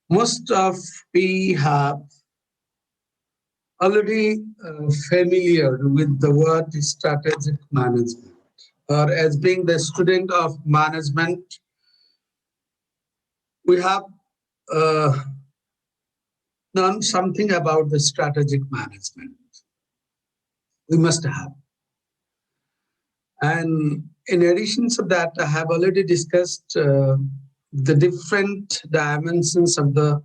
Most of we have already familiar with the word strategic management, or as being the student of management, we have uh, known something about the strategic management. We must have. And in addition to that, I have already discussed the different dimensions of the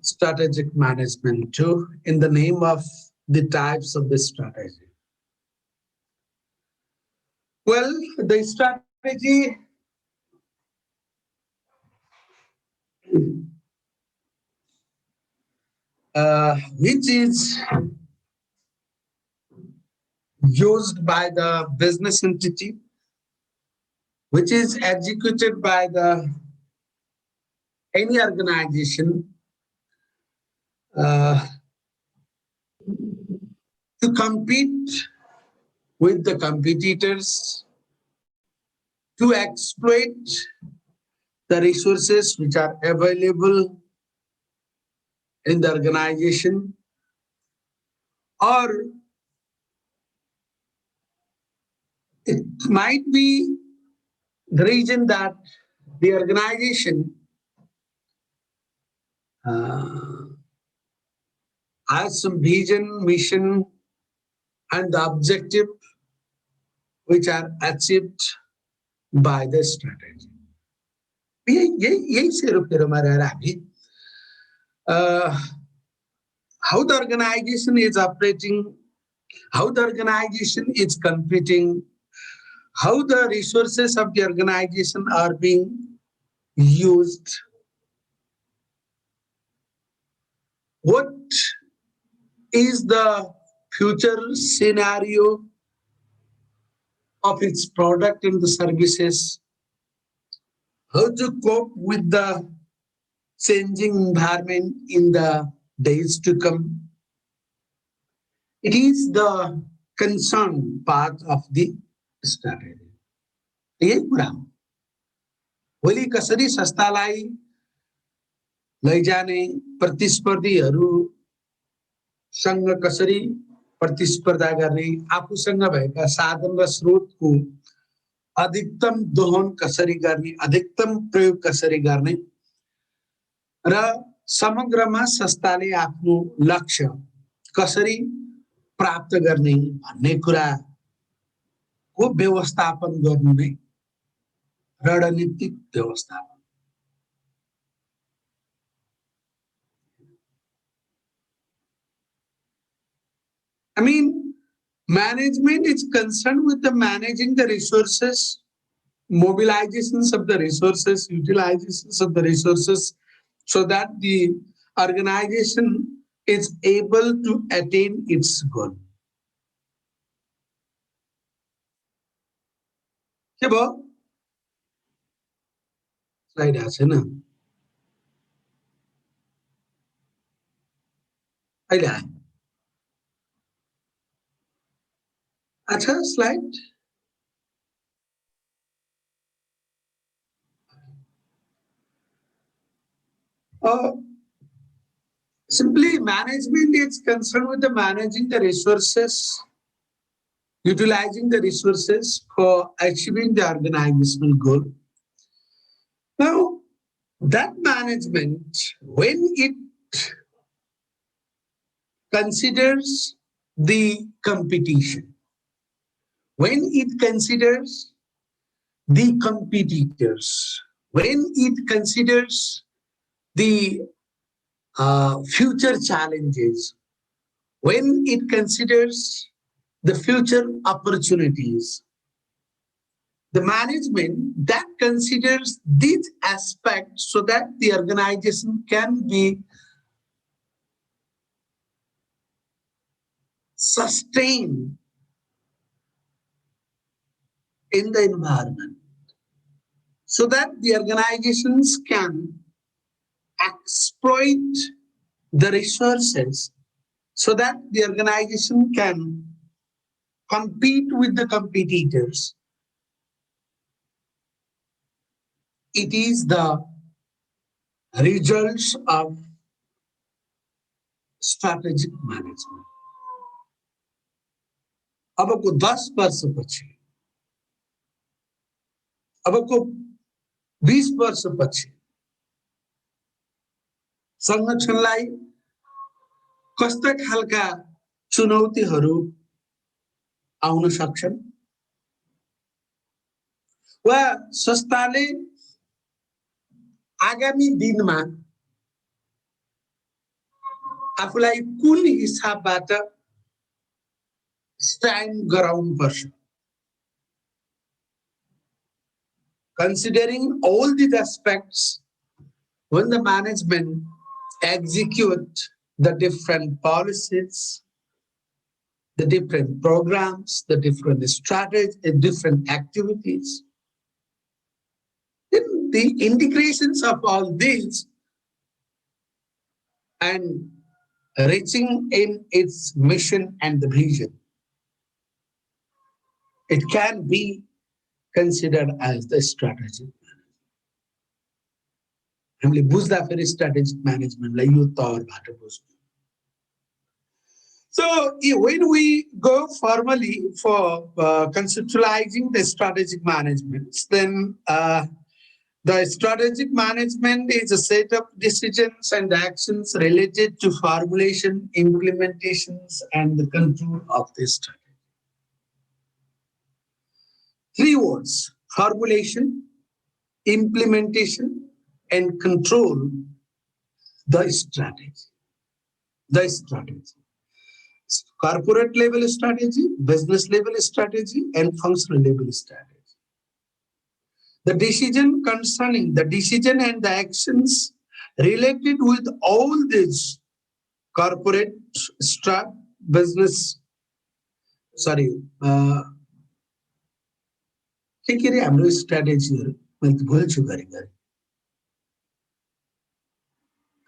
strategic management too, in the name of the types of the strategy. Well, the strategy which is used by the business entity, which is executed by the any organization uh, to compete with the competitors, to exploit the resources which are available in the organization, or it might be the reason that the organization uh, has some vision, mission, and the objective which are achieved by the strategy. यही से रुपये रह रहा है how the organization is operating, how the organization is competing, how the resources of the organization are being used, what is the future scenario of its product and the services, how to cope with the changing environment in the days to come. It is the concern part of the strategy. यही कुरा हो भोलि कसरी संस्थालाई लैजाने प्रतिस्पर्धीहरूसँग कसरी प्रतिस्पर्धा गर्ने आफूसँग भएका साधन र स्रोतको अधिकतम दोहन कसरी गर्ने अधिकतम प्रयोग कसरी गर्ने र समग्रमा संस्थाले आफ्नो लक्ष्य कसरी प्राप्त गर्ने भन्ने कुराको व्यवस्थापन गर्नु नै रणनीतिक व्यवस्थापन. I mean, management is concerned with the managing the resources, mobilizations of the resources, utilizations of the resources, so that the organization is able to attain its goal. के भयो स्लाइड आएको छैन अहिले आयो अच्छा slide simply management is concerned with the managing the resources, utilizing the resources for achieving the organizational goal. Now, that management, when it considers the competition, when it considers the competitors, when it considers the future challenges, when it considers the future opportunities, the management that considers these aspects so that the organization can be sustained in the environment, so that the organizations can exploit the resources, so that the organization can compete with the competitors. It is the results of strategic management. अबको 10 वर्षपछि, अबको 20 वर्षपछि संगठनलाई कस्ता खालका चुनौतीहरू आउन सक्छन् वा संस्थाले आगामी दिनमा आफूलाई कुन हिसाबबाट stand गराउनुपर्छ. Considering all these aspects, when the management execute the different policies, the different programs, the different strategies, different activities, then the integrations of all these and reaching in its mission and the vision, it can be considered as the strategic management. हामीले बुझ्दा फेरि strategic management लाई यो तौरबाट बुझ्नु. So when we go formally for conceptualizing the strategic management, then the strategic management is a set of decisions and actions related to formulation, implementations, and the control of the strategy. 3 words: formulation, implementation, and control the strategy. The strategy. Corporate level strategy, business level strategy, and functional level strategy. The decision concerning the decision and the actions related with all these corporate business, के रे हाम्रो स्ट्र्याटेजीहरु मैले भुल्छु गरी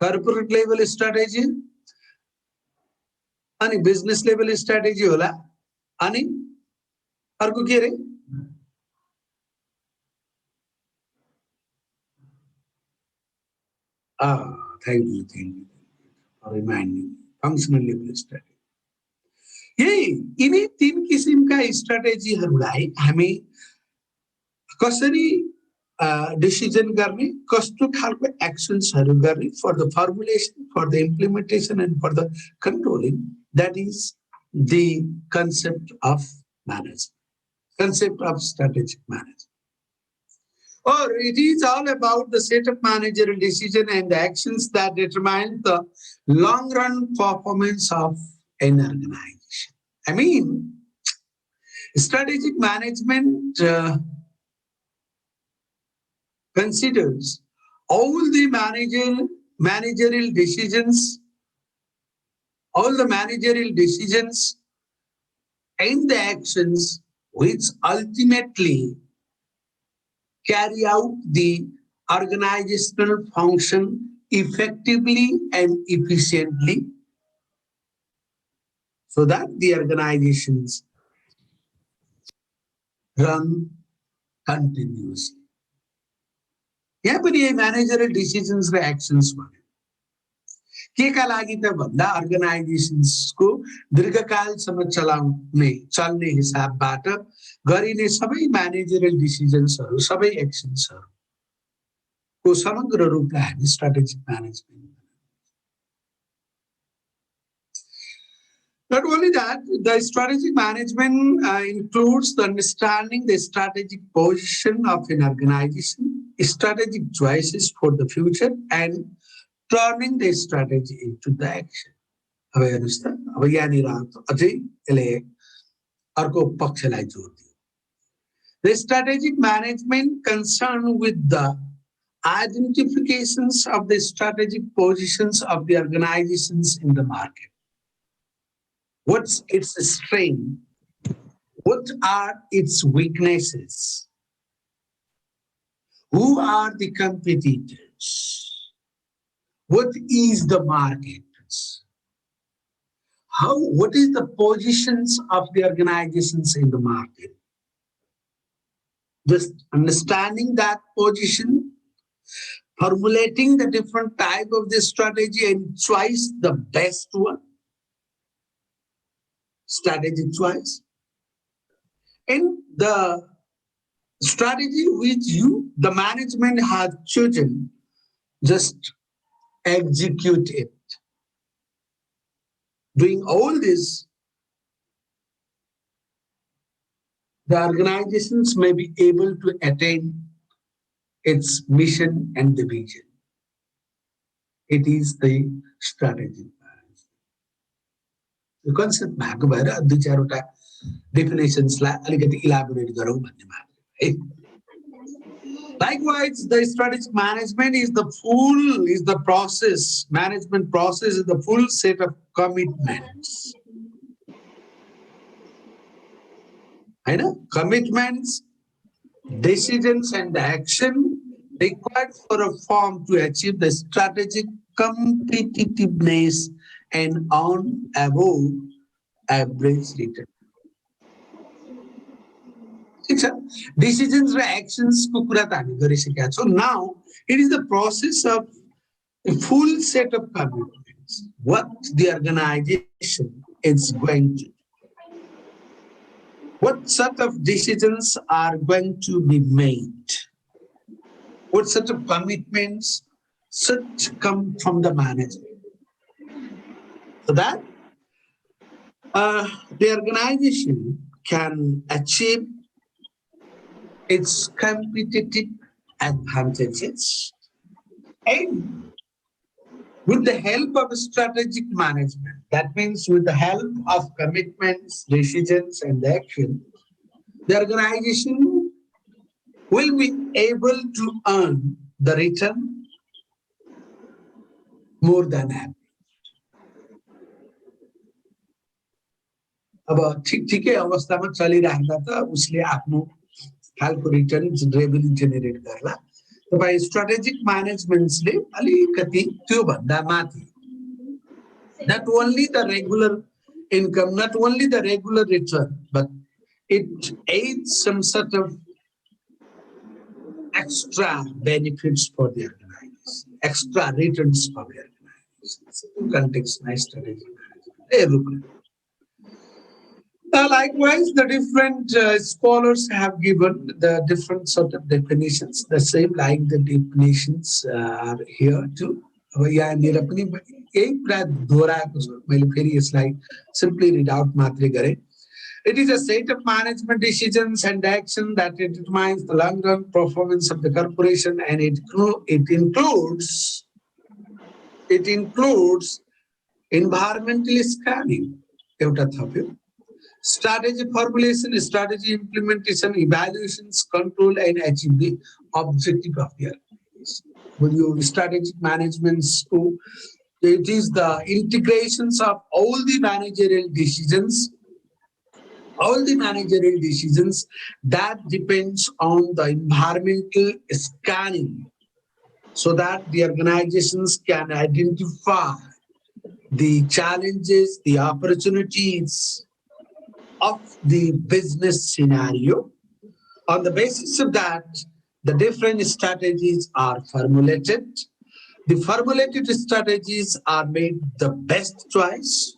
corporate level strategy अनि business level strategy होला अनि अर्को के रे thank you for reminding functional level strategy. यिनी 3 किसिमका स्ट्र्याटेजीहरुलाई हामी कसरी डिसिजन गर्ने, कस्तो खालको एक्सन्सहरु गर्ने for the formulation, for the implementation, and for the controlling. That is the concept of management, concept of strategic management. Or it is all about the set of managerial decision and the actions that determine the long-run performance of an organization. I mean, strategic management considers all the managerial decisions, and the actions which ultimately carry out the organizational function effectively and efficiently so that the organizations run continuously. यहाँ पनि यही managerial decisions र actions भन्यो के का लागि त भन्दा अर्गनाइजेसन्सको दीर्घकालसम्म चल्ने हिसाबबाट गरिने सबै मैनेजरियल डिसिजन्सहरु सबै एक्सन्सहरु को समग्र रूपलाई हामी strategic management. Not only that, the strategic management includes the understanding the strategic position of an organization, strategic choices for the future, and turning the strategy into the action. अब हेर्नुस् त, अब यहाँनिर अझै यसले अर्को पक्षलाई जोड दियो. The strategic management concerned with the identifications of the strategic positions of the organizations in the market. What's its strength? What are its weaknesses? Who are the competitors? What is the market? What is the positions of the organizations in the market? Just understanding that position, formulating the different type of this strategy and choice the best one, strategic choice, and the strategy which the management has chosen, just execute it. Doing all this, the organizations may be able to attain its mission and the vision. It is the strategy. The concept भएको भएर दुई चारवटा डेफिनेसन्सलाई अलिकति elaborate गरौँ भन्ने मात्र है. Likewise, the strategic management is the process. Management process is the full set of commitments. Commitments, decisions, and action required for a firm to achieve the strategic competitiveness and on above average return. Decisions or actions ko kura ta हामी गरिसकेका छौं. Now it is the process of a full set of commitments. What the organization is going to do. What sort of decisions are going to be made? What sort of commitments should come from the management? So that the organization can achieve its competitive advantages, and with the help of strategic management, that means with the help of commitments, decisions, and action, the organization will be able to earn the return more than average. अब ठिकै अवस्थामा चलिराख्दा त उसले आफ्नो खालको return revenue generate गर्ला. तपाईं strategic म्यानेजमेन्टले अलिकति त्यो भन्दा माथि, not only the regular income, not only the regular return, but it aids some sort of extra benefits for the organization, extra returns for the organization. In context, nice strategic management. Everybody. Likewise, the different scholars have given the different sort of definitions. The same like the definitions are here too. यहाँनिर पनि यही कुरा दोहोऱ्याएको छ. मैले फेरि यसलाई simply read out मात्रै गरेँ. It is a set of management decisions and action that determines the long-run performance of the corporation, and it includes environmental scanning. एउटा थप्यो. Strategy formulation, strategy implementation, evaluations, control, and achieve the objective of the organization. With your strategic management scope, it is the integrations of all the managerial decisions that depends on the environmental scanning, so that the organizations can identify the challenges, the opportunities of the business scenario. On the basis of that, the different strategies are formulated. The formulated strategies are made the best choice,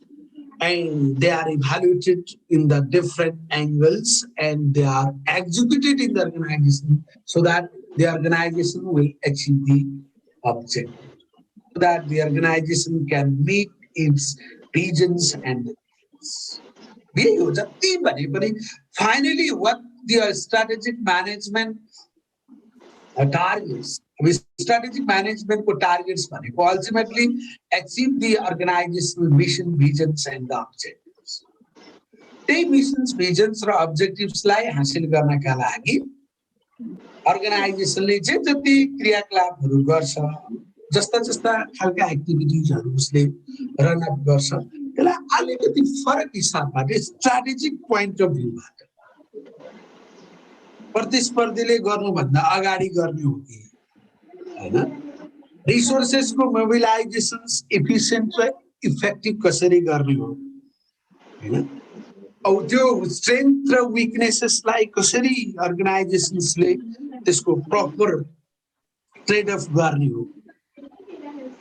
and they are evaluated in the different angles, and they are executed in the organization so that the organization will achieve the objective, so that the organization can meet its visions and goals. Finally, what the strategic management targets, strategic management targets ultimately achieve the organizational mission, visions, and the objectives. The missions, visions, and objectives लाई हासिल गर्नका लागि अर्गनाइजेसनले जे जति क्रियाकलापहरू गर्छ, जस्ता खालका एक्टिभिटिजहरू उसले run up गर्छ, त्यसलाई अलिकति फरक हिसाबबाट स्ट्र्याटेजिक पोइन्ट अफ भ्यूबाट प्रतिस्पर्धीले गर्नुभन्दा अगाडि गर्ने हो कि हैन, रिसोर्सेसको मोबिलाइजेसन्स एफिसिएन्ट र इफेक्टिभ कसरी गर्ने हो हैन, औ त्यो स्ट्रेन्थ र विकनेसेसलाई कसरी अर्गनाइजेसन्सले त्यसको proper trade of value.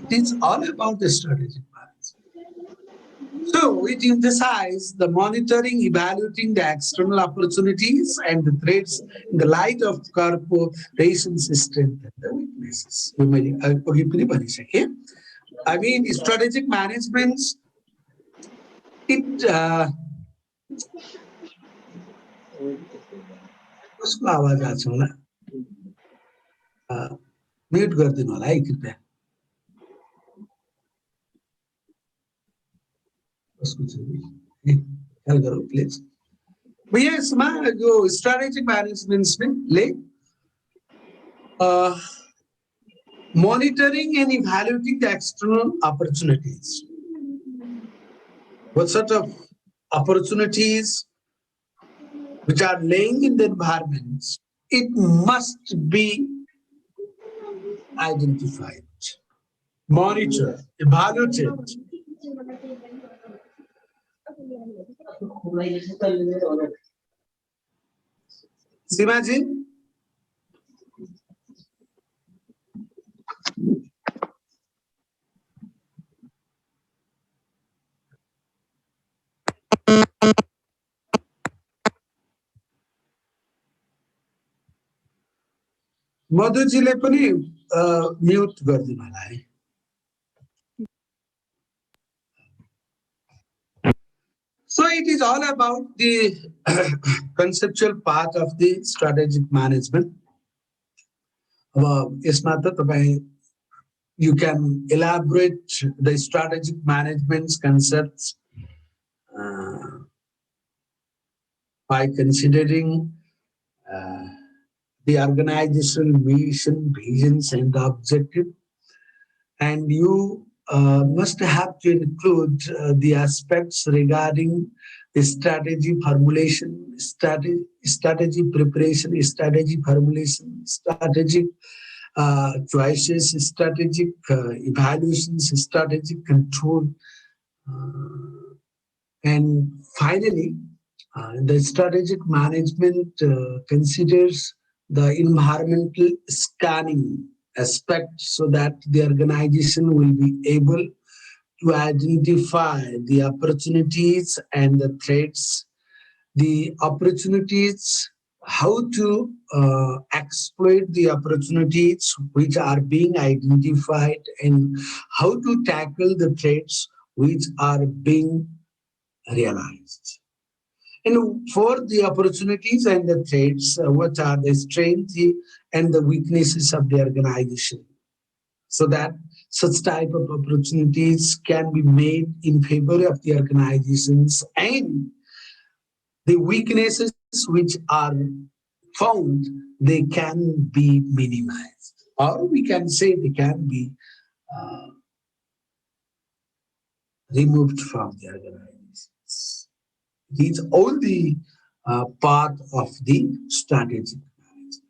It is all about the strategic management. So it emphasizes the monitoring, evaluating the external opportunities and the threats in the light of corporation's strength and the weaknesses. Okay? I mean, strategic management, it कसको आवाज आएको छ होला mute गरिदिनु होला है कृपया कसको छ ख्याल गरौँ प्लिज यसमा यो strategic म्यानेजमेन्टले monitoring and evaluating the external opportunities. What sort of opportunities which are laying in the environment, it must be identified, monitored, evaluated. Simaji? मधुजीले पनि म्युट गरिदिनु होला है So it is all about the conceptual part of the strategic management. यसमा त तपाई you can elaborate the strategic management concepts by considering the organizational mission, visions, and the objective. And you must have to include the aspects regarding the strategy formulation, strategy preparation, strategy formulation, strategic choices, strategic evaluations, strategic control. And finally, the strategic management considers the environmental scanning aspect so that the organization will be able to identify the opportunities and the threats, the opportunities, how to exploit the opportunities which are being identified, and how to tackle the threats which are being realized. And for the opportunities and the threats, what are the strengths and the weaknesses of the organization, so that such type of opportunities can be made in favor of the organizations, and the weaknesses which are found, they can be minimized, or we can say they can be removed from the organizations. These all the part of the strategic management.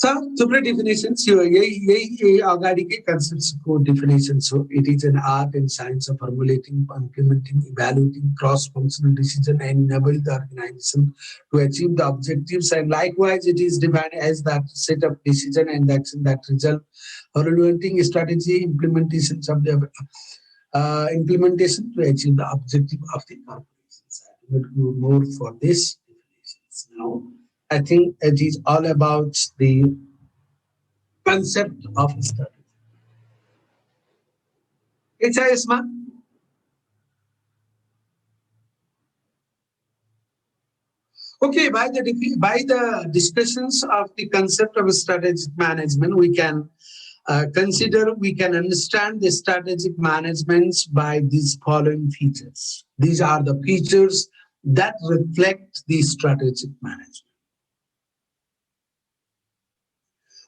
So, थुप्रै definitions यो यही अगाडिकै conceptsको definitions हो. It is an art and science of formulating, implementing, evaluating cross-functional decision and enable the organization to achieve the objectives. And likewise, it is defined as that set of decision and action that result orienting strategy implementations of the implementation to achieve the objective of the corporations. I will go more for this definitions now. I think it is all about the concept of strategy. It's a Isma. Okay, by the discussions of the concept of strategic management, we can consider, we can understand the strategic management by these following features. These are the features that reflect the strategic management.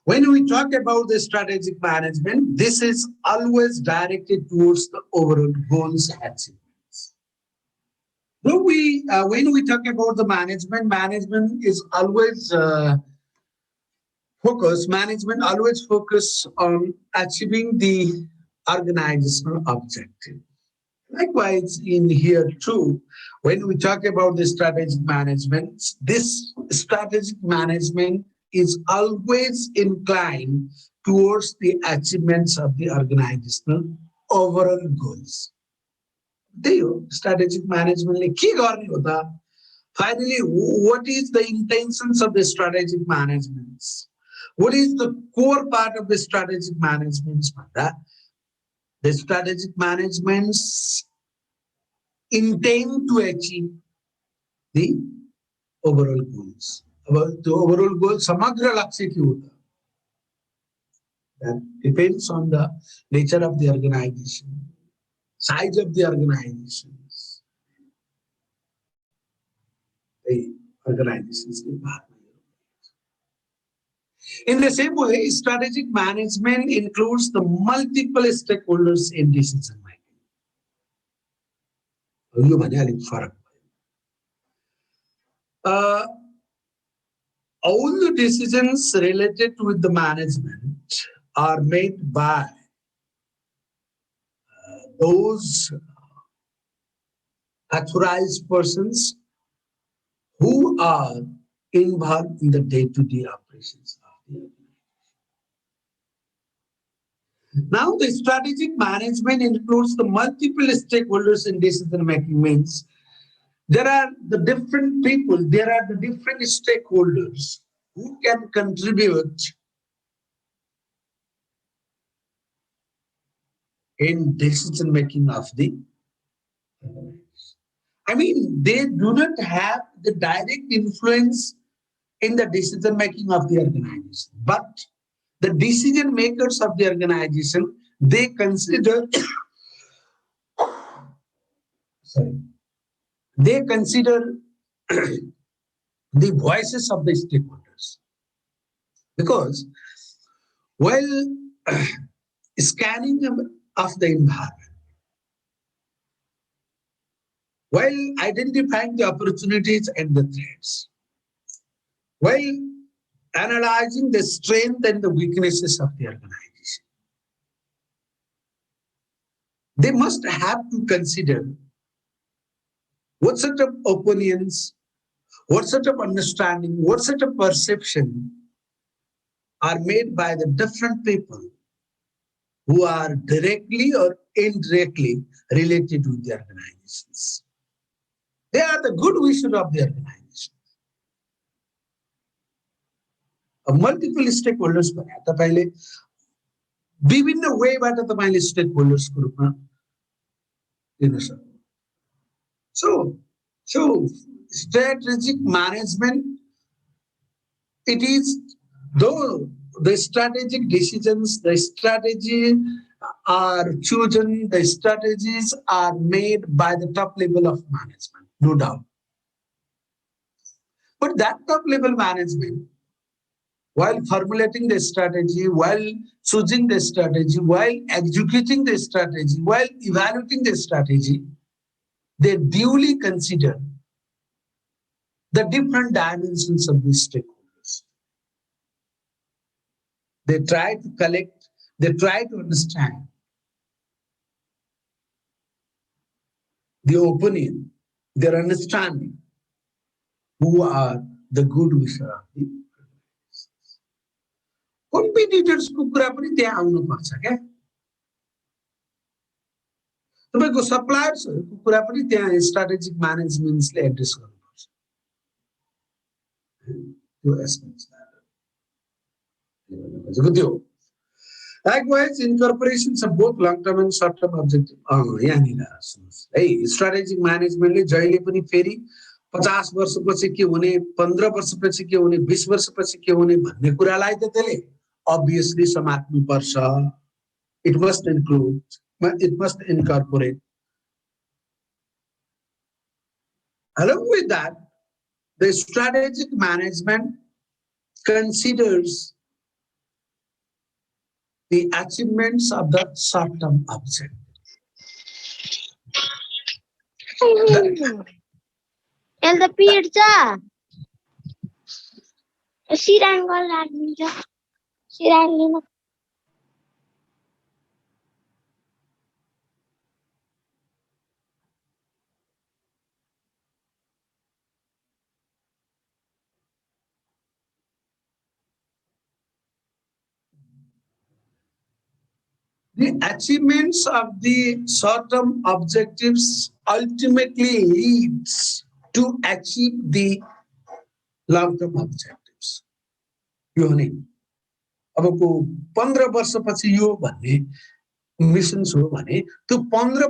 When we talk about the strategic management, this is always directed towards the overall goals and achievements. When we talk about the management is always focus on achieving the organizational objective. Likewise, in here too, when we talk about the strategic management, this strategic management is always inclined towards the achievements of the organizational overall goals. त्यही हो strategic management ले के गर्ने हो त? Finally, what is the intentions of the strategic management? What is the core part of the strategic management? The strategic managements intend to achieve the overall goals. The overall goal samagra lakshya के होता? That depends on the nature of the organization, size of the organizations, the organizations के बारे में. In the same way, strategic management includes the multiple stakeholders in decision making. यो भने अलिक फरक भयो. All the decisions related with the management are made by those authorized persons who are involved in the day-to-day operations of the organization. Now, the strategic management includes the multiple stakeholders in decision making. Means there are the different people, there are the different stakeholders who can contribute in decision making of the organization. I mean, they do not have the direct influence in the decision making of the organization, but the decision makers of the organization, they consider they consider the voices of the stakeholders, because while scanning of the environment, while identifying the opportunities and the threats, while analyzing the strength and the weaknesses of the organization, they must have to consider what sort of opinions, what sort of understanding, what sort of perception are made by the different people who are directly or indirectly related with the organizations. They are the good wishes of the organization. Multiple stakeholders भने तपाईले विभिन्न वेबाट तपाईले stakeholders को रूपमा लिन सक्नुहुन्छ. So strategic management, it is though the strategic decisions, the strategy are chosen, the strategies are made by the top level of management, no doubt. But that top level management, while formulating the strategy, while choosing the strategy, while executing the strategy, while evaluating the strategy, they duly consider the different dimensions of these stakeholders. They try to collect, they try to understand the opinion, their understanding, who are the good wishes of the competitors को कुरा पनि त्यहाँ आउनु पर्छ क्या. तपाईको सप्लायर्सहरुको कुरा पनि त्यहाँ स्ट्र्याटेजिक म्यानेजमेन्टले एड्रेस गर्नुपर्छ. त्यो एस्पेक्ट्स त्यो. Likewise, incorporations of both long-term and short-term objective. यहाँनिर सुन्नुस् है, स्ट्र्याटेजिक म्यानेजमेन्टले जहिले पनि फेरि 50 वर्षपछि के हुने, 15 वर्षपछि के हुने, 20 वर्षपछि के हुने भन्ने कुरालाई त त्यसले obviously समात्नु पर्छ. It must include, it must incorporate. Along with that, the strategic management considers the achievements of the short-term objective. The pizza. The achievements of the short-term objectives ultimately leads to achieve the long-term objectives. यो हो नि अबको 15 वर्षपछि यो भन्ने missions हो भने त्यो 15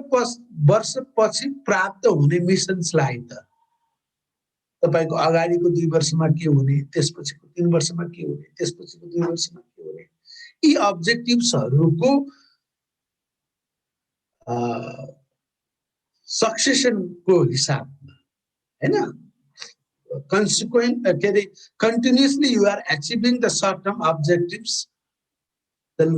वर्षपछि प्राप्त हुने मिशन्सलाई त तपाईको अगाडिको 2 वर्षमा के हुने, त्यसपछिको 3 वर्षमा के हुने, त्यसपछिको 2 वर्षमा के हुने, यी अब्जेक्टिभ्सहरुको सक्सेसनको हिसाबमा हैन consequent continuously you are achieving the short term objectives, then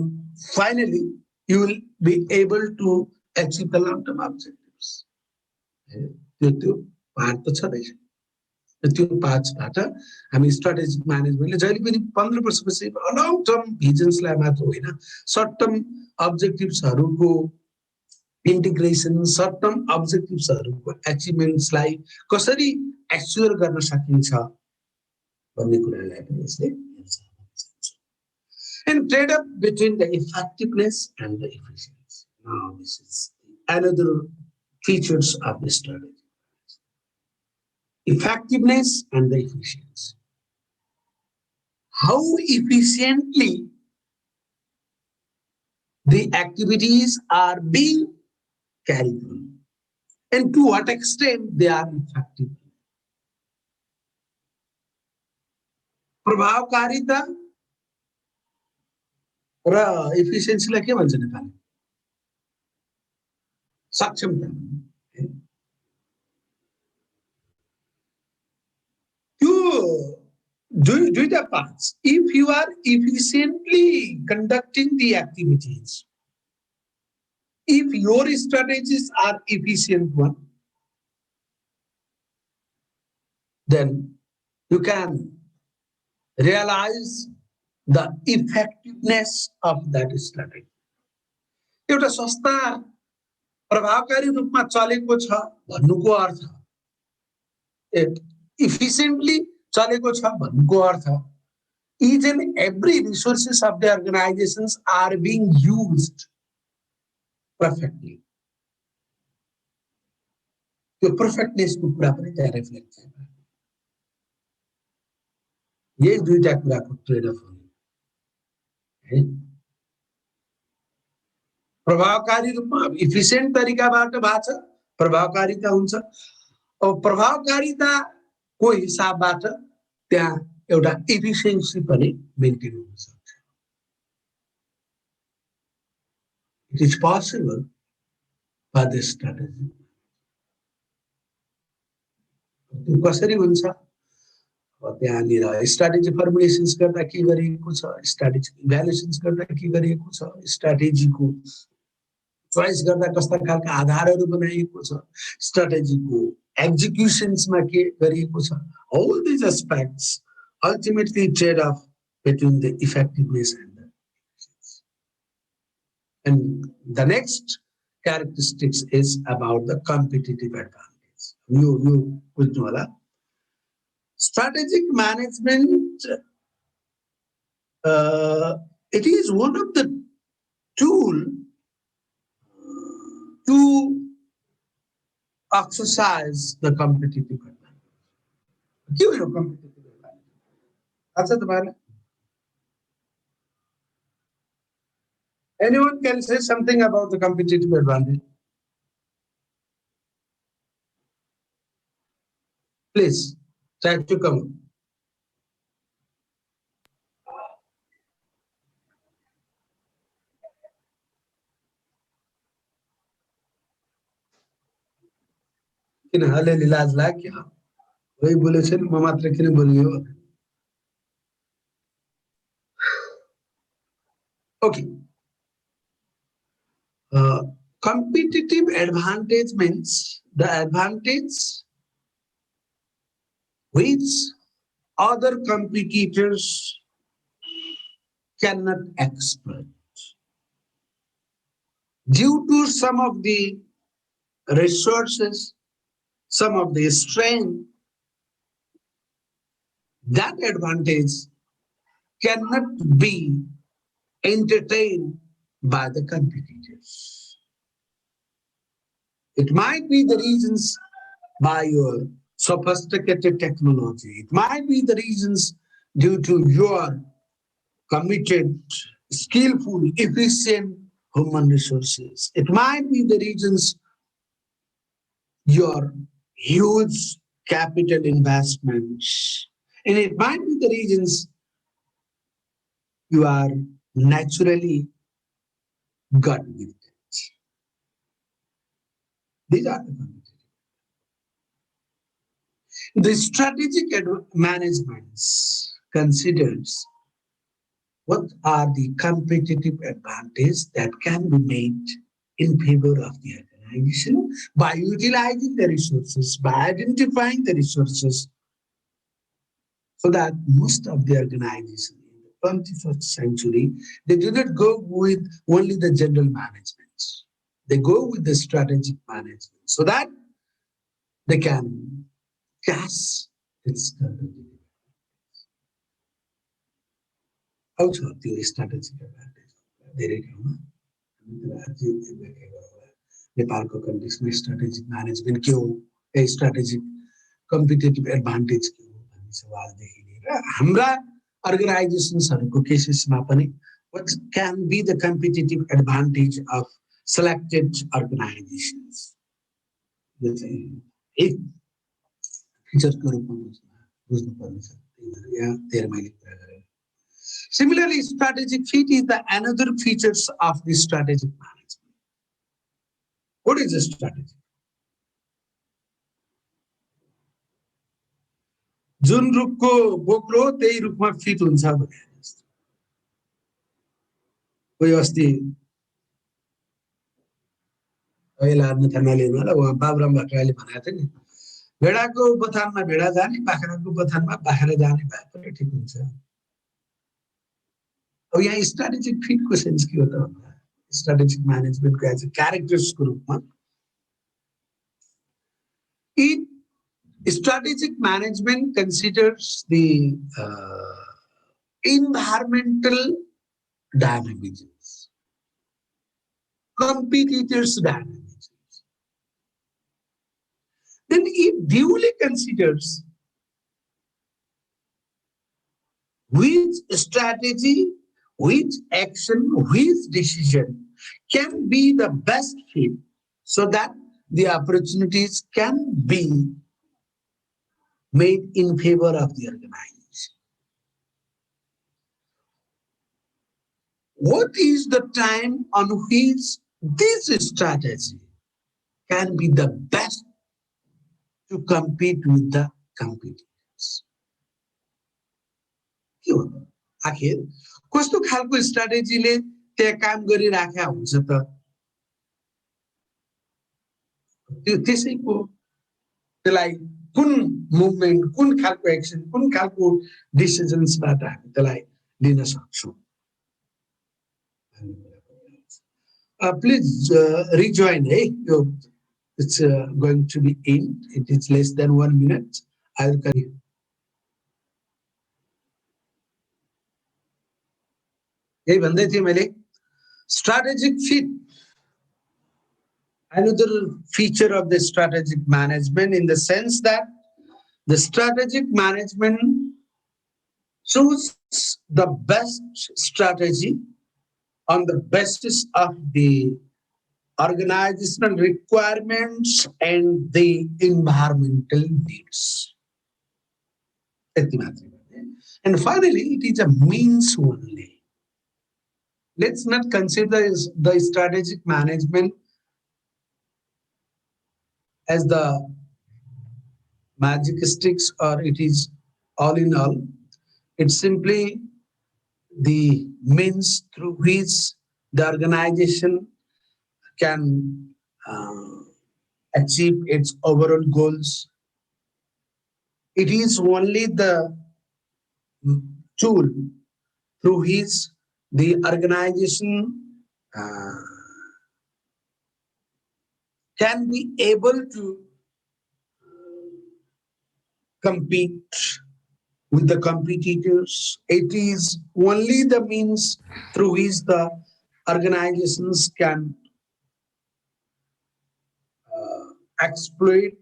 finally you will be able to achieve the long term objectives. त्यो पार्ट त छँदैछ त्यो पाँचबाट हामी स्ट्र्याटेजिक म्यानेजमेन्टले जहिले पनि 15 वर्षपछि लङ टर्म भिजन्सलाई मात्र होइन सर्ट टर्म अब्जेक्टिभ्सहरुको इंटीग्रेशन सर्ट टर्म अब्जेक्टिभ्सहरुको अचिभमेन्ट्सलाई कसरी एक्चुअल गर्न सकिन्छ भन्ने कुरालाई पनि यसले हेर्छ and trade off between the effectiveness and the efficiency. Now this is another features of the strategy. Effectiveness and the efficiency. How efficiently the activities are being carried on and to what extent they are effective. प्रभावकारिता र एफिसिएन्सीलाई के भन्छ नेपाली सक्षमता दुईटा parts if you are efficiently conducting the activities, if your strategies are efficient one, then you can realize the effectiveness of that strategy. एउटा संस्था प्रभावकारी रूपमा चलेको छ भन्नुको अर्थ efficiently चलेको छ भन्नुको अर्थ each and every resources of the organizations are being used perfectly. त्यो perfectness को कुरा पनि त्यहाँ रिफ्लेक्ट छ यही दुईटा कुराको ट्रेड अफ हो प्रभावकारी रूपमा इफिसिएन्ट तरिकाबाट भाछ प्रभावकारिता हुन्छ अब प्रभावकारिताको हिसाबबाट त्यहाँ एउटा एफिसिएन्सी पनि मेन्टेन हुन सक्छ it is possible by this strategy त्यो कसरी हुन्छ त्यहाँनिर स्ट्र्याटेजी फर्मुलेसन्स गर्दा के गरिएको छ स्ट्र्याटेजी इभ्यालुएसन्स गर्दा के गरिएको छ स्ट्र्याटेजीको चोइस गर्दा कस्ता खालका आधारहरू बनाइएको छ स्ट्र्याटेजीको एक्जिक्युसन्समा के गरिएको छ all these aspects ultimately trade off between the effectiveness and the efficiency. And the next characteristics is about the competitive advantage. You could know strategic management, it is one of the tool to exercise the competitive advantage. Give your competitive advantage. That's it, anyone can say something about the competitive advantage? Please, try to come. किन अलिअलि लाज लाग्यो कोही बोलेछ नि म मात्र किन बोलियो okay competitive advantage means the advantage which other competitors cannot exploit due to some of the resources, some of the strength. That advantage cannot be entertained by the competitors. It might be the reasons by your sophisticated technology. It might be the reasons due to your committed, skillful, efficient human resources. It might be the reasons your huge capital investments. And it might be the reasons you are naturally good with it. These are the competitors. The strategic management considers what are the competitive advantages that can be made in favor of the organization by utilizing the resources, by identifying the resources, so that most of the organizations in the 21st century, they do not go with only the general management. They go with the strategic management so that they can cash its competitive. How छ त्यो strategic advantage धेरै ठाउँमा हामी व्याख्या गरौँला नेपालको कन्टेक्स्टमा strategic management के हो स्ट्र्याटेजिक कम्पिटेटिभ एडभान्टेज के हो भन्ने सवालदेखि लिएर हाम्रा अर्गनाइजेसन्सहरूको केसेसमा पनि what can be the competitive advantage of selected organizations यो चाहिँ एक फिचरको रूपमा बुझ्नुपर्ने छ यहाँ धेरै मैले कुरा गरेँ. Similarly, strategic fit is the another features of the strategic management. What is a strategy? जुन रुखको बोक्रो त्यही रुखमा फिट हुन्छ भने कोही अस्ति अहिले आत्म थानाले उहाँ बाबुराम भट्टराईले भनेको थियो नि भेडाको बथानमा भेडा जाने बाख्राको बथानमा बाख्रा जाने भए पनि ठिक हुन्छ. अब यहाँ स्ट्र्याटेजिक फिटको सेन्स के हो त भन्दा स्ट्र्याटेजिक म्यानेजमेन्टको एज अ क्यारेक्टर्सको रूपमा strategic management considers the environmental dynamics, competitors' dynamics. Then it duly considers which strategy, which action, which decision can be the best fit so that the opportunities can be made in favor of the organization. What is the time on which this strategy can be the best to compete with the competitors? आखिर कस्तो खालको स्ट्र्याटेजीले त्यहाँ काम गरिराखेका हुन्छ त त्यो त्यसैको त्यसलाई कुन मुभमेन्ट कुन खालको एक्सन कुन खालको डिसिजन्सबाट हामी त्यसलाई लिन सक्छौँ. प्लिज रिजोइन है यो it's going to be and it is less than 1 minute. I will continue. यही भन्दै थिएँ मैले strategic fit, another feature of the strategic management in the sense that the strategic management chooses the best strategy on the basis of the organizational requirements and the environmental needs. And finally, it is a means only. Let's not consider the strategic management as the magic sticks or it is all in all. It's simply the means through which the organization can achieve its overall goals. It is only the tool through which the organization can be able to compete with the competitors. It is only the means through which the organizations can exploit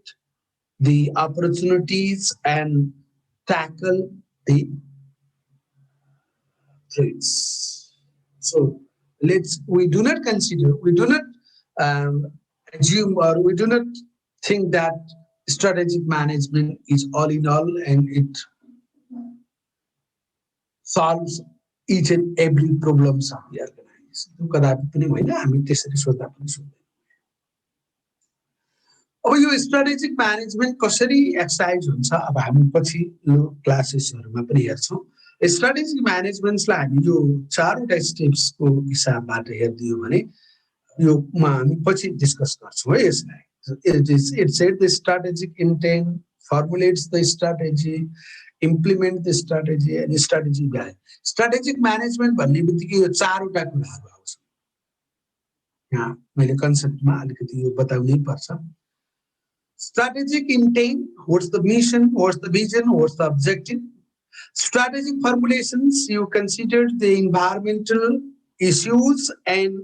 the opportunities and tackle the threats. So we do not consider, we do not um, assume, or we do not think that strategic management is all in all and it solves each and every problems of the organization. त्यो कदापि पनि होइन, हामी त्यसरी सोच्दा पनि सोच्दैन। अब यो strategic management कसरी exercise हुन्छ अब हामी पछिल्लो क्लासेसहरूमा पनि हेर्छौँ। स्ट्रेटेजिक म्यानेजमेन्ट्सलाई हामी यो चारवटा स्टेप्सको हिसाबबाट हेरिदियो भने योमा हामी पछि डिस्कस गर्छौँ है यसलाई। It said the strategic intent, formulates the strategy, implement the strategy and strategy value. Strategic management भन्ने बित्तिकै यो चारवटा कुराहरू आउँछ। यहाँ मैले कन्सेप्टमा अलिकति यो बताउनै पर्छ। Strategic intent, what's the mission, what's the vision, what's the objective? Strategic formulations, you consider the environmental issues and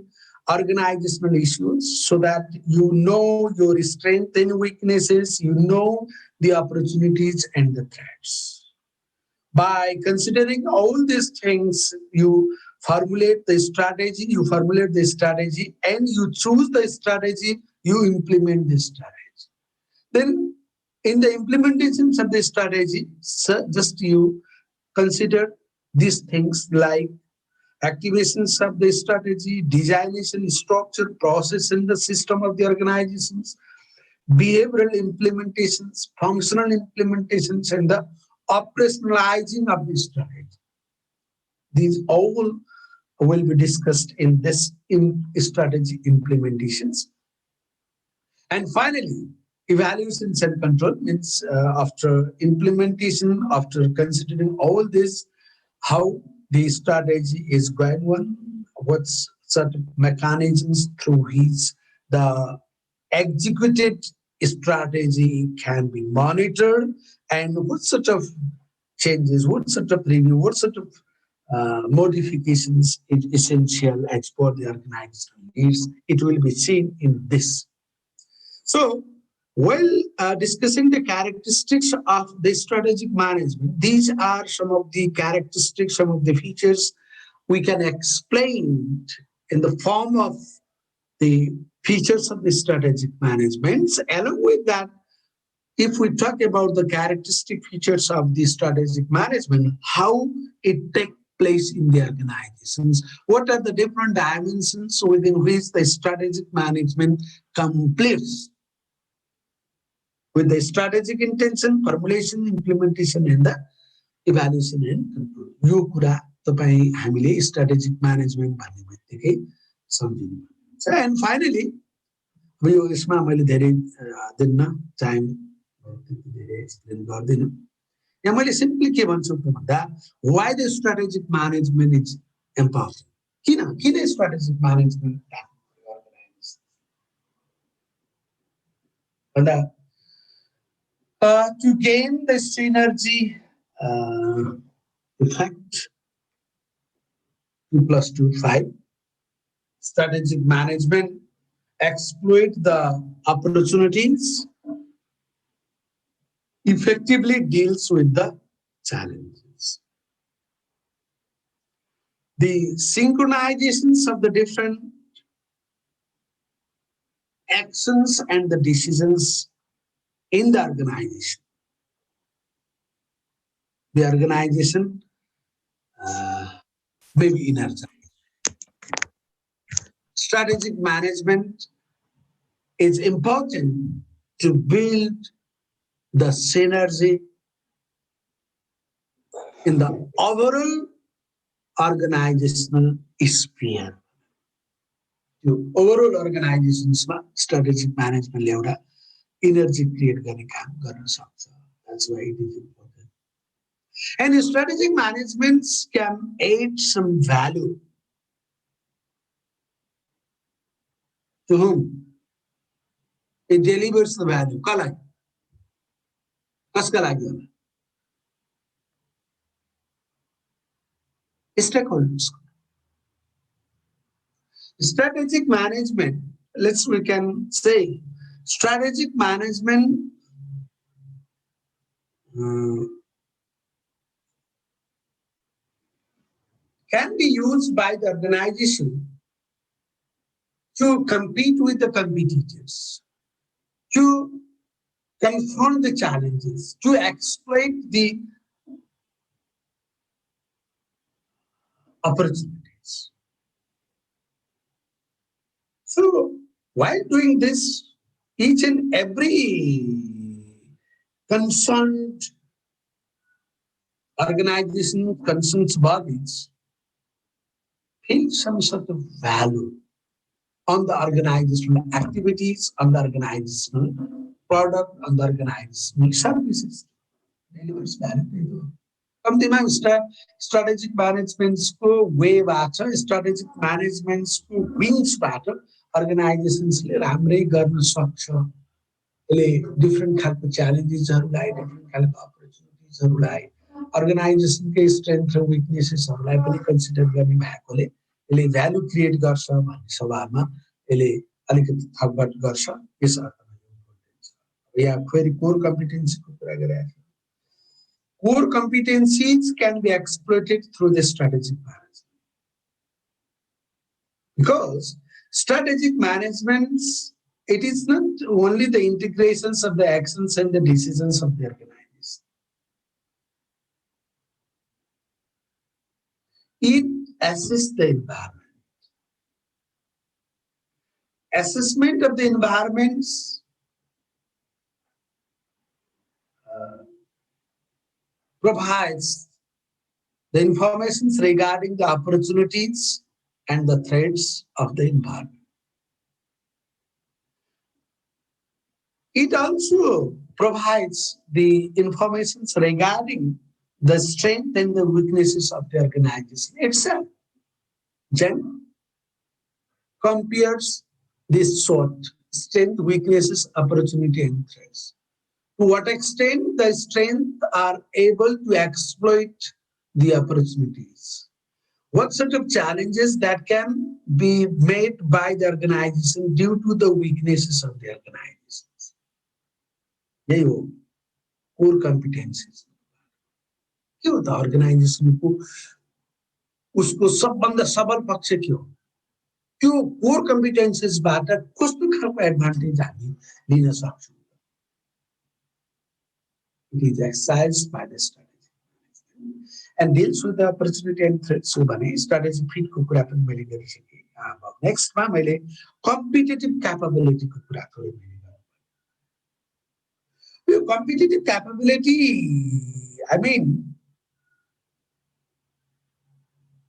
organizational issues so that you know your strengths and weaknesses, you know the opportunities and the threats. By considering all these things, you formulate the strategy, and you choose the strategy, you implement the strategy. Then in the implementations of the strategy, just you consider these things like activations of the strategy, designation, structure, process, and the system of the organizations, behavioral implementations, functional implementations, and the operationalizing of the strategy. These all will be discussed in this strategy implementations. And finally, evaluations and control means after implementation, after considering all this, how the strategy is going on, what sort of mechanisms through which the executed strategy can be monitored, and what sort of changes, what sort of review, what sort of modifications is essential as per the organizational needs. It will be seen in this. So, while discussing the characteristics of the strategic management, these are some of the characteristics, some of the features we can explain in the form of the features of the strategic management. Along with that, if we talk about the characteristic features of the strategic management, how it takes place in the organizations, what are the different dimensions within which the strategic management completes with the strategic intention, formulation, implementation, and the evaluation and control. यो कुरा तपाईं हामीले strategic management भन्ने बित्तिकै सम्झिनुपर्छ। And finally, यो यसमा मैले धेरै दिन्न, time धेरै explain गर्दिनँ। यहाँ मैले सिम्पली के भन्छु त भन्दा, why the strategic management is important? किन strategic management भन्दा to gain the synergy effect, 2 plus 2, 5. Strategic management exploit the opportunities, effectively deals with the challenges. The synchronizations of the different actions and the decisions in the organization. The organization may be energized. Strategic management is important to build the synergy in the overall organizational sphere. The overall organizations strategic management ल्याउँदा energy create गर्ने काम गर्न सक्छ. That's why it is important. And strategic management can add some value. To whom? It delivers the value. कसलाई? कसका लागि होला? Stakeholders. Strategic management, we can say, strategic management uh, can be used by the organization to compete with the competitors, to confront the challenges, to exploit the opportunities. So, while doing this, each and every concerned organization, concerned bodies feel some sort of value on the organizational activities, on the organizational product, on the organizational services. Delivers value. कम्तीमा strategic managementको वेबाट strategic managementको विङ्सबाट अर्गनाइजेसन्सले राम्रै गर्न सक्छ यसले different खालको च्यालेन्जेसहरूलाई different खालको अपर्च्युनिटिजहरूलाई अर्गनाइजेसनकै strength र विकनेसेसहरूलाई पनि consider गर्ने भएकोले यसले भ्यालु क्रिएट गर्छ भन्ने स्वभावमा यसले अलिकति थपघट गर्छ यस अर्थमा इम्पोर्टेन्ट छ यहाँ फेरि कोर कम्पिटेन्सीको कुरा गरिरहेको छ core competencies can be exploited through the strategic management. Because strategic management, it is not only the integrations of the actions and the decisions of the organization. It assists the environment. Assessment of the environments provides the information regarding the opportunities and the threats of the environment. It also provides the information regarding the strength and the weaknesses of the organization itself. Then compares this sort, strength, weaknesses, opportunity, and threats. To what extent the strength are able to exploit the opportunities? What sort of challenges that can be made by the organization due to the weaknesses of the organizations? यही हो core competencies. के हो त अर्गनाइजेसनको उसको सबभन्दा सबल पक्ष के हो त्यो कोर कम्पिटेन्सेसबाट कस्तो खालको एडभान्टेज हामी लिन सक्छौँ It is exercised by the strategy and deals with the opportunity and threats. So, भने strategy fit को कुरा पनि मैले गरिसकेँ. अब next मा मैले competitive capability को कुरा थोरै मैले गर्नु. यो competitive capability, I mean,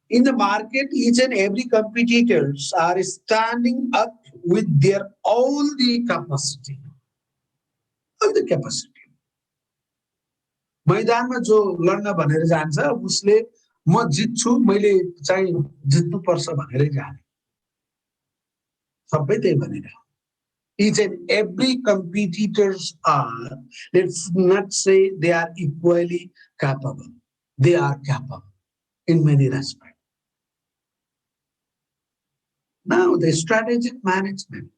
in the market, each and every competitors are standing up with their all the capacity, all the capacity. मैदानमा जो लड्न भनेर जान्छ उसले म जित्छु मैले चाहिँ जित्नु पर्छ भनेरै जाने सबै त्यही भनेर each and every competitors are, let's not say they are equally capable, they are capable in many respects. Now the strategic management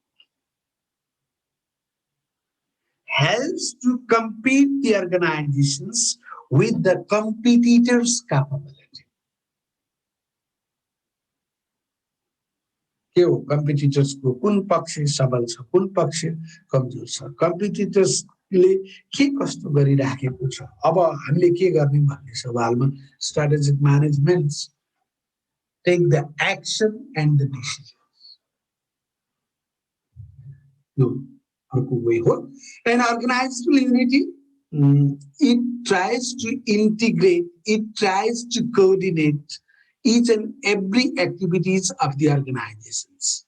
helps to compete the organizations with the competitors' capability. के हो कम्पिटिटर्सको कुन पक्ष सबल छ कुन पक्ष कमजोर छ कम्पिटिटर्सले के कस्तो गरिराखेको छ अब हामीले के गर्ने भन्ने सवालमा strategic management take the action and the decisions यो अर्को वे हो and organizational unity it tries to integrate, it tries to coordinate each and every activities of the organizations.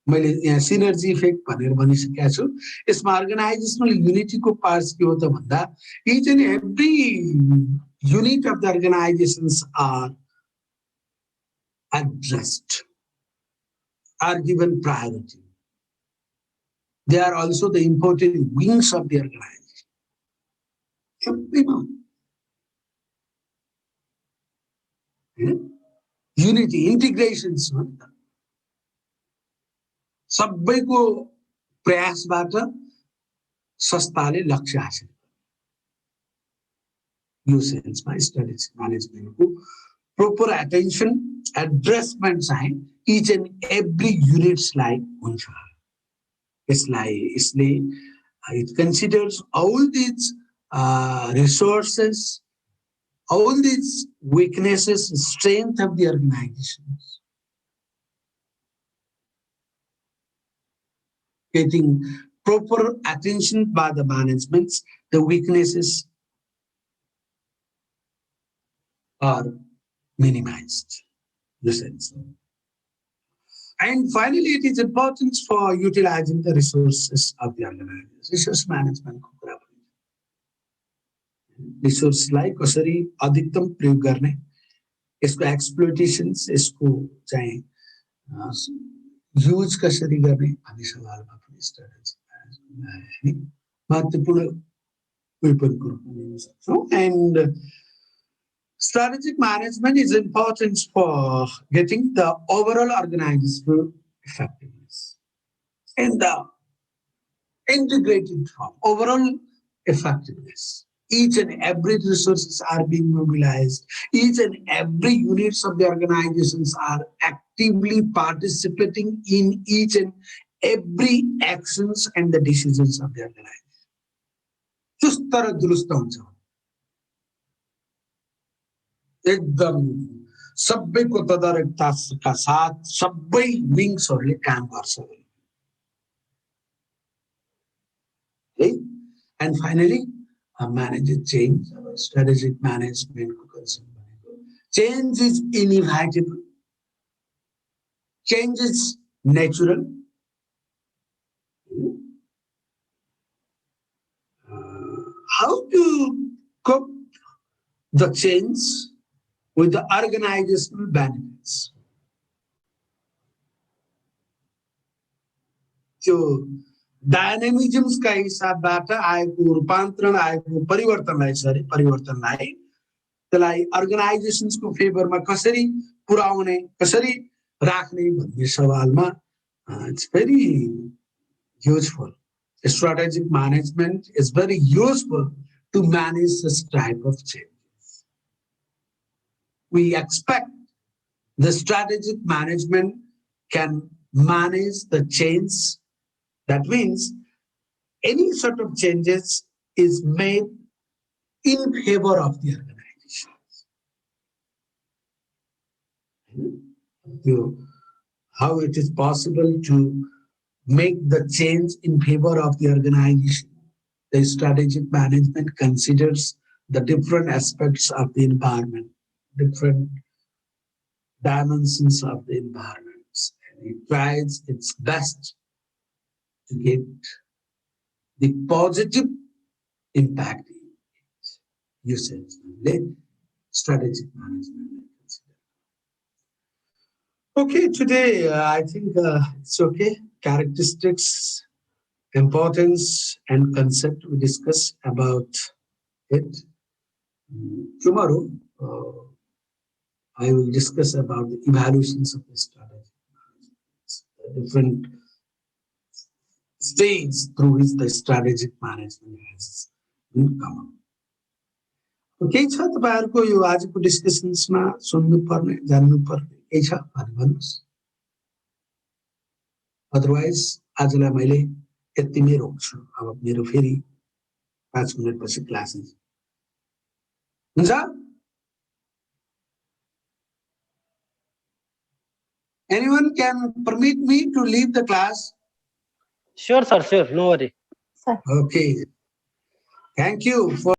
मैले यहाँ synergy effect भनेर भनिसकेको छु यसमा organizational unity को parts के हो त भन्दा each and every unit of the organizations are addressed, are given priority. They are also the important wings of the organization. Unity, integrations. सबैको प्रयासबाट संस्थाले लक्ष्य हासिल यो सेन्समा स्ट्रेटेजिक म्यानेजमेन्टको proper attention, addressment चाहिँ each and every unitsलाई हुन्छ यसले it considers all these resources, all these weaknesses, strength of the organizations, getting proper attention by the managements, the weaknesses are minimized. And finally, it is important for utilizing the resources of the organization. Resource management. Resource like कसरी अधिकतम प्रयोग गर्ने यसको एक्सप्लोइटेशन्स यसको चाहिँ use कसरी गर्ने भन्ने सवालमा पनि स्ट्रेटेजी महत्त्वपूर्ण कुनै पनि लिन सक्छौँ and strategic management is important for getting the overall organizational effectiveness and the integrated form, overall effectiveness. Each and every resources are being mobilized. Each and every units of the organizations are actively participating in each and every actions and the decisions of the organization. चुस्त र दुरुस्त हुन्छ एकदम सबैको तदारकताका साथ सबै विंग्सहरूले काम गर्छ and finally manage change. Strategic management change is inevitable, change is natural. How to cope the change with the organizational benefits? त्यो डायनामिजम्स का हिसाबबाट आएको रूपान्तरण आएको परिवर्तनलाई त्यसलाई अर्गनाइजेशन्स को फेभरमा कसरी पुर्याउने कसरी राख्ने भन्ने सवालमा it's very useful. Strategic management is very useful to manage this type of changes. We expect the strategic management can manage the change. That means any sort of changes is made in favor of the organization. How it is possible to make the change in favor of the organization? The strategic management considers the different aspects of the environment, different dimensions of the environments, and it tries its best to get the positive impact in it. Usage, strategic management. Okay, today I think it's okay. Characteristics, importance, and concept we discuss about it. Tomorrow, I will discuss about the evaluations of the strategy, the different stages through which the strategic management has come up. केही छ तपाईहरुको यो आजको डिस्कसन्समा सुन्नु पर्ने जान्नु पर्ने केही छ भने भन्नुस्. अदरवाइज आजलाई मैले यतिमै रोक्छु. अब मेरो फेरि 5 मिनेट पछि क्लास हुन्छ. Anyone can permit me to leave the class? Sure, sir. Sure. No worry. Sir. Okay. Thank you for